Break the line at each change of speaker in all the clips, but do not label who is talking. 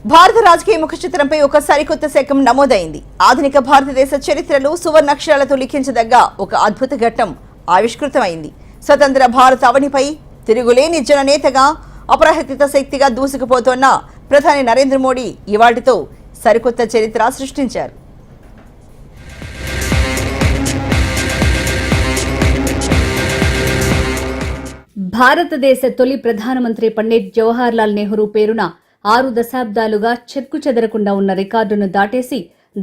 భారత రాజకీయ ముఖ చిత్రంపై ఒక సరికొత్త శకం నమోదైంది. ఆధునిక భారతదేశ చరిత్రలో సువర్ణాక్షరాలతో లిఖించదగ్గ ఒక అద్భుత ఘట్టం ఆవిష్కృతమైంది. స్వతంత్ర భారత అవనిపై తిరుగులేని జననేతగా అప్రహతిత శక్తిగా దూసుకుపోతున్న ప్రధాని నరేంద్ర మోడీ ఇవాటితో సరికొత్త చరిత్ర సృష్టించారు.
భారతదేశ తొలి ప్రధానమంత్రి పండిట్ జవహర్ లాల్ నెహ్రూ పేరున 6 దశాబ్దాలుగా చెక్కు చెదరకుండా ఉన్న రికార్డును దాటేసి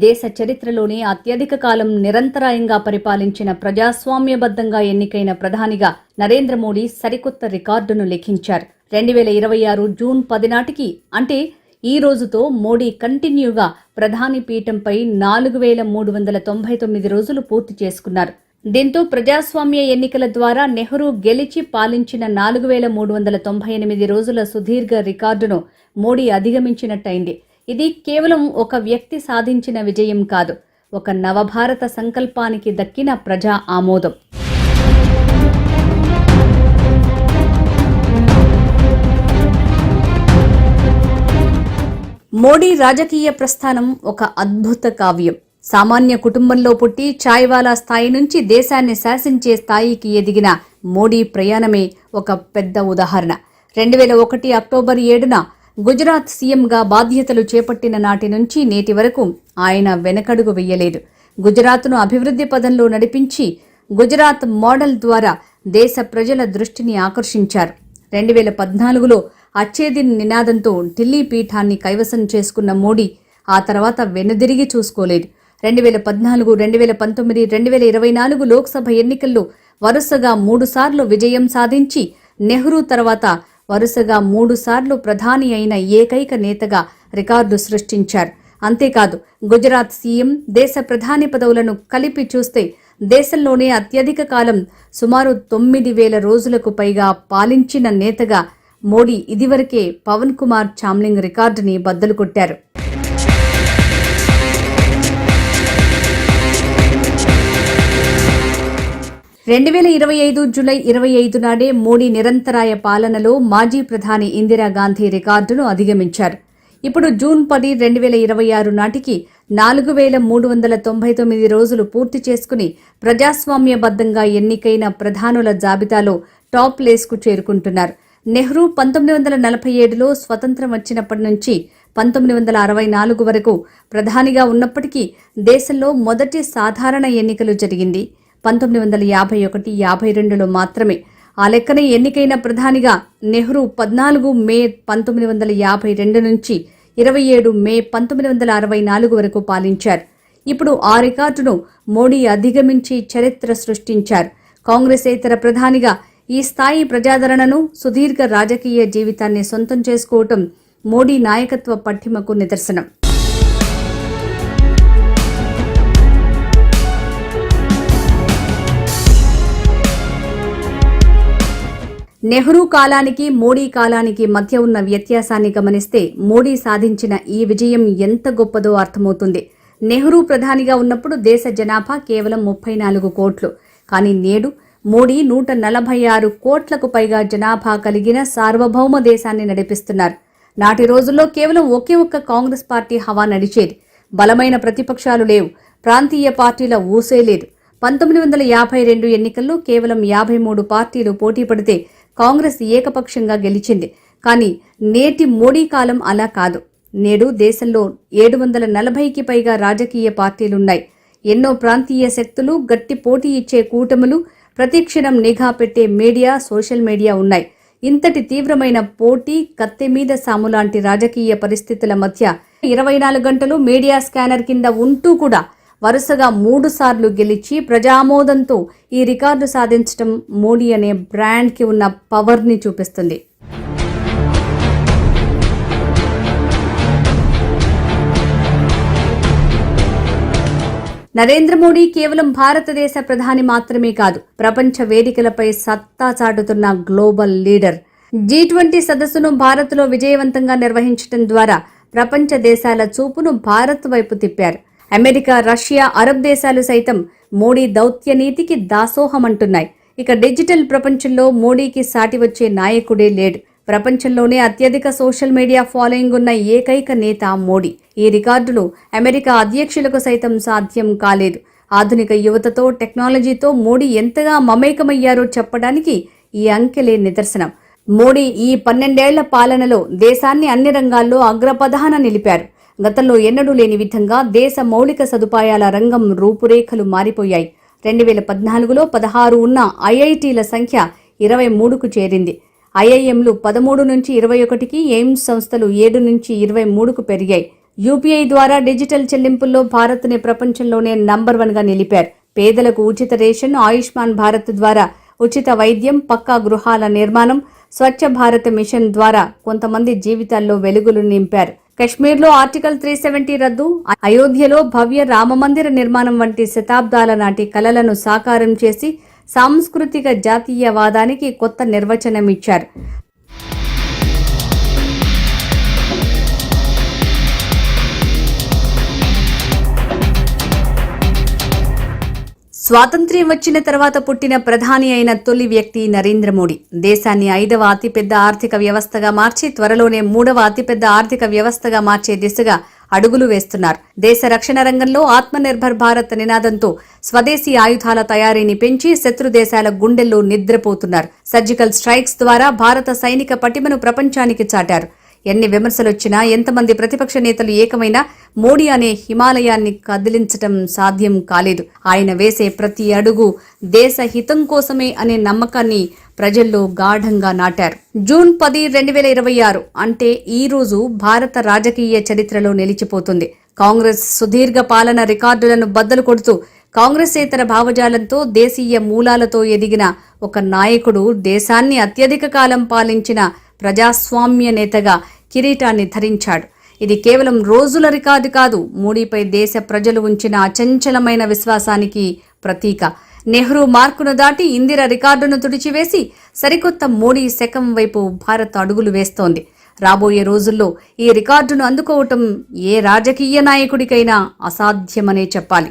దేశ చరిత్రలోనే అత్యధిక కాలం నిరంతరాయంగా పరిపాలించిన ప్రజాస్వామ్యబద్ధంగా ఎన్నికైన ప్రధానిగా నరేంద్ర మోడీ సరికొత్త రికార్డును లిఖించారు. 2026 జూన్ 10 నాటికి అంటే ఈ రోజుతో మోడీ కంటిన్యూగా ప్రధాని పీఠంపై 4399 రోజులు పూర్తి చేసుకున్నారు. దీంతో ప్రజాస్వామ్య ఎన్నికల ద్వారా నెహ్రూ గెలిచి పాలించిన 4398 రోజుల సుదీర్ఘ రికార్డును మోడీ అధిగమించినట్టయింది. ఇది కేవలం ఒక వ్యక్తి సాధించిన విజయం కాదు, ఒక నవభారత సంకల్పానికి దక్కిన ప్రజా ఆమోదం. మోడీ రాజకీయ ప్రస్థానం ఒక అద్భుత కావ్యం. సామాన్య కుటుంబంలో పుట్టి చాయ్వాలా స్థాయి నుంచి దేశాన్ని శాసించే స్థాయికి ఎదిగిన మోడీ ప్రయాణమే ఒక పెద్ద ఉదాహరణ. 2001 అక్టోబర్ 7న గుజరాత్ సీఎంగా బాధ్యతలు చేపట్టిన నాటి నుంచి నేటి వరకు ఆయన వెనకడుగు వెయ్యలేదు. గుజరాత్ను అభివృద్ధి పదంలో నడిపించి గుజరాత్ మోడల్ ద్వారా దేశ ప్రజల దృష్టిని ఆకర్షించారు. 2014లో అచ్చేదిన్ నినాదంతో ఢిల్లీ పీఠాన్ని కైవసం చేసుకున్న మోడీ ఆ తర్వాత వెనుదిరిగి చూసుకోలేదు. 2014, 2019, 2024 లోక్సభ ఎన్నికల్లో వరుసగా 3 సార్లు విజయం సాధించి నెహ్రూ తర్వాత వరుసగా 3 సార్లు ప్రధాని అయిన ఏకైక నేతగా రికార్డు సృష్టించారు. అంతేకాదు గుజరాత్ సీఎం, దేశ ప్రధాని పదవులను కలిపి చూస్తే దేశంలోనే అత్యధిక కాలం సుమారు 9000 రోజులకు పైగా పాలించిన నేతగా మోడీ ఇదివరకే పవన్ కుమార్ చామ్లింగ్ రికార్డుని బద్దలు కొట్టారు. 2025 జూలై 25 నాడే మోడీ నిరంతరాయ పాలనలో మాజీ ప్రధాని ఇందిరాగాంధీ రికార్డును అధిగమించారు. ఇప్పుడు జూన్ 10, 2026 నాటికి 4399 రోజులు పూర్తి చేసుకుని ప్రజాస్వామ్యబద్ధంగా ఎన్నికైన ప్రధానుల జాబితాలో టాప్ ప్లేస్కు చేరుకుంటున్నారు. నెహ్రూ 1947లో స్వతంత్రం వచ్చినప్పటి నుంచి 1964 వరకు ప్రధానిగా ఉన్నప్పటికీ దేశంలో మొదటి సాధారణ ఎన్నికలు జరిగింది 1951-52లో మాత్రమే. ఆ లెక్కనే ఎన్నికైన ప్రధానిగా నెహ్రూ 14 మే 1952 నుంచి 27 మే 1964 వరకు పాలించారు. ఇప్పుడు ఆ రికార్డును మోడీ అధిగమించి చరిత్ర సృష్టించారు. కాంగ్రెసేతర ప్రధానిగా ఈ స్థాయి ప్రజాదరణను, సుదీర్ఘ రాజకీయ జీవితాన్ని సొంతం చేసుకోవటం మోడీ నాయకత్వ పట్టిమకు నిదర్శనం. నెహ్రూ కాలానికి మోడీ కాలానికి మధ్య ఉన్న వ్యత్యాసాన్ని గమనిస్తే మోడీ సాధించిన ఈ విజయం ఎంత గొప్పదో అర్థమవుతుంది. నెహ్రూ ప్రధానిగా ఉన్నప్పుడు దేశ జనాభా కేవలం 34 కోట్లు. కానీ నేడు మోడీ 146 కోట్లకు పైగా జనాభా కలిగిన సార్వభౌమ దేశాన్ని నడిపిస్తున్నారు. నాటి రోజుల్లో కేవలం ఒకే ఒక్క కాంగ్రెస్ పార్టీ హవా నడిచేది. బలమైన ప్రతిపక్షాలు లేవు, ప్రాంతీయ పార్టీల ఊసే లేదు. 1952 ఎన్నికల్లో కేవలం 53 పార్టీలు పోటీ పడితే కాంగ్రెస్ ఏకపక్షంగా గెలిచింది. కానీ నేటి మోడీ కాలం అలా కాదు. నేడు దేశంలో 740కి పైగా రాజకీయ పార్టీలున్నాయి. ఎన్నో ప్రాంతీయ శక్తులు, గట్టి పోటీ ఇచ్చే కూటములు, ప్రతిక్షణం నిఘా పెట్టే మీడియా, సోషల్ మీడియా ఉన్నాయి. ఇంతటి తీవ్రమైన పోటీ, కత్తె మీద సాము లాంటి రాజకీయ పరిస్థితుల మధ్య 24 గంటలు మీడియా స్కానర్ కింద ఉంటూ కూడా వరుసగా 3 సార్లు గెలిచి ప్రజామోదంతో ఈ రికార్డు సాధించడం మోడీ అనే బ్రాండ్కి ఉన్న పవర్ని చూపిస్తుంది. నరేంద్ర మోడీ కేవలం భారతదేశ ప్రధాని మాత్రమే కాదు, ప్రపంచ వేదికలపై సత్తా చాటుతున్న గ్లోబల్ లీడర్. G20 సదస్సును భారత్లో విజయవంతంగా నిర్వహించడం ద్వారా ప్రపంచ దేశాల చూపును భారత్ వైపు తిప్పారు. అమెరికా, రష్యా, అరబ్ దేశాలు సైతం మోడీ దౌత్య నీతికి దాసోహమంటున్నాయి. ఇక డిజిటల్ ప్రపంచంలో మోడీకి సాటి వచ్చే నాయకుడే లేడు. ప్రపంచంలోనే అత్యధిక సోషల్ మీడియా ఫాలోయింగ్ ఉన్న ఏకైక నేత మోడీ. ఈ రికార్డులు అమెరికా అధ్యక్షులకు సైతం సాధ్యం కాలేదు. ఆధునిక యువతతో, టెక్నాలజీతో మోడీ ఎంతగా మమేకమయ్యారో చెప్పడానికి ఈ అంకెలే నిదర్శనం. మోడీ ఈ 12 ఏళ్ల పాలనలో దేశాన్ని అన్ని రంగాల్లో అగ్రపథాన నిలిపారు. గతంలో ఎన్నడూ లేని విధంగా దేశ మౌలిక సదుపాయాల రంగం రూపురేఖలు మారిపోయాయి. 2014లో 16 ఉన్న ఐఐటీల సంఖ్య 23కు చేరింది. ఐఐఎంలు 13 నుంచి 21కి, ఎయిమ్స్ సంస్థలు 7 నుంచి 23కు పెరిగాయి. యూపీఐ ద్వారా డిజిటల్ చెల్లింపుల్లో భారత్ని ప్రపంచంలోనే నంబర్ 1గా నిలిపారు. పేదలకు ఉచిత రేషన్, ఆయుష్మాన్ భారత్ ద్వారా ఉచిత వైద్యం, పక్కా గృహాల నిర్మాణం, స్వచ్ఛ భారత్ మిషన్ ద్వారా కొంతమంది జీవితాల్లో వెలుగులు నింపారు. కశ్మీర్లో ఆర్టికల్ 370 రద్దు, అయోధ్యలో భవ్య రామమందిర నిర్మాణం వంటి శతాబ్దాల నాటి కలలను సాకారం చేసి సాంస్కృతిక జాతీయవాదానికి కొత్త నిర్వచనమిచ్చారు. స్వాతంత్ర్యం వచ్చిన తర్వాత పుట్టిన ప్రధాని అయిన తొలి వ్యక్తి నరేంద్ర మోడీ. దేశాన్ని 5వ అతిపెద్ద ఆర్థిక వ్యవస్థగా మార్చి త్వరలోనే 3వ అతిపెద్ద ఆర్థిక వ్యవస్థగా మార్చే దిశగా అడుగులు వేస్తున్నారు. దేశ రక్షణ రంగంలో ఆత్మనిర్భర్ భారత్ నినాదంతో స్వదేశీ ఆయుధాల తయారీని పెంచి శత్రు దేశాల గుండెల్లో నిద్రపోతున్నారు. సర్జికల్ స్ట్రైక్స్ ద్వారా భారత సైనిక పటిమను ప్రపంచానికి చాటారు. ఎన్ని విమర్శలొచ్చినా, ఎంతమంది ప్రతిపక్ష నేతలు ఏకమైనా మోడీ అనే హిమాలయాన్ని కదిలించటం సాధ్యం కాలేదు. ఆయన వేసే ప్రతి అడుగు దేశ హితం కోసమే అనే నమ్మకాన్ని ప్రజల్లో గాఢంగా నాటారు. జూన్ 10, 2026 అంటే ఈ రోజు భారత రాజకీయ చరిత్రలో నిలిచిపోతుంది. కాంగ్రెస్ సుదీర్ఘ పాలన రికార్డులను బద్దలు కొడుతూ కాంగ్రెసేతర భావజాలంతో, దేశీయ మూలాలతో ఎదిగిన ఒక నాయకుడు దేశాన్ని అత్యధిక కాలం పాలించిన ప్రజాస్వామ్య నేతగా కిరీటాన్ని ధరించాడు. ఇది కేవలం రోజుల రికార్డు కాదు, మోడీపై దేశ ప్రజలు ఉంచిన అచంచలమైన విశ్వాసానికి ప్రతీక. నెహ్రూ మార్కును దాటి ఇందిర రికార్డును తుడిచివేసి సరికొత్త మోడీ శకం వైపు భారత్ అడుగులు వేస్తోంది. రాబోయే రోజుల్లో ఈ రికార్డును అందుకోవటం ఏ రాజకీయ నాయకుడికైనా అసాధ్యమనే చెప్పాలి.